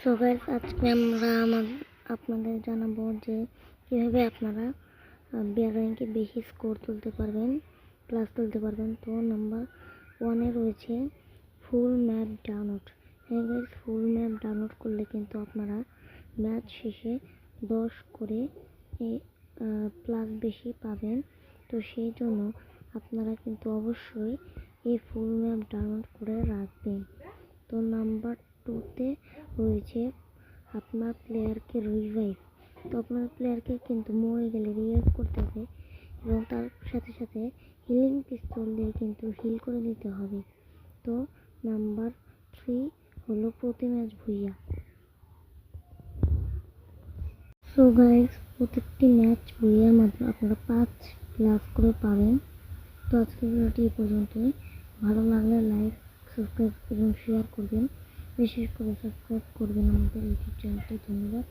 So guys, আজকে আমরা আপনাদের জানাবো যে কীভাবে আপনারা বিয়ার র্যাঙ্কে বেশি স্কোর তুলতে পারবেন, প্লাস তুলতে পারবেন। তো নাম্বার 1-এ রয়েছে ফুল ম্যাপ ডাউনলোড। হ্যাঁ গাইস, ফুল ম্যাপ ডাউনলোড করলে কিন্তু আপনারা ম্যাচ শেষে 10 করে প্লাস বেশি পাবেন। তো সেই জন্য আপনারা কিন্তু অবশ্যই এই ফুল ম্যাপ ডাউনলোড করে রাখবেন। তো নাম্বার 2-তে রয়েছে আপনার প্লেয়ারকে রিভাইভ। তো আপনার প্লেয়ারকে কিন্তু মরে গেলে রিভাইভ করতে হবে এবং তার সাথে সাথে হিলিং পিস্তল দিয়ে কিন্তু হিল করে দিতে হবে। তো নাম্বার 3 হলো প্রতি ম্যাচ ভুইয়া। সো গাইস, প্রত্যেকটি ম্যাচ ভুইয়ার মাধ্যমে আপনারা 5 প্লাস করে পাবেন। তো আজকের ভিডিওটি এই পর্যন্তই। ভালো লাগলে লাইক, সাবস্ক্রাইব এবং শেয়ার করবেন। বিশেষ করে সাবস্ক্রাইব করবেন আমাদের ইউটিউব চ্যানেলটি। ধন্যবাদ।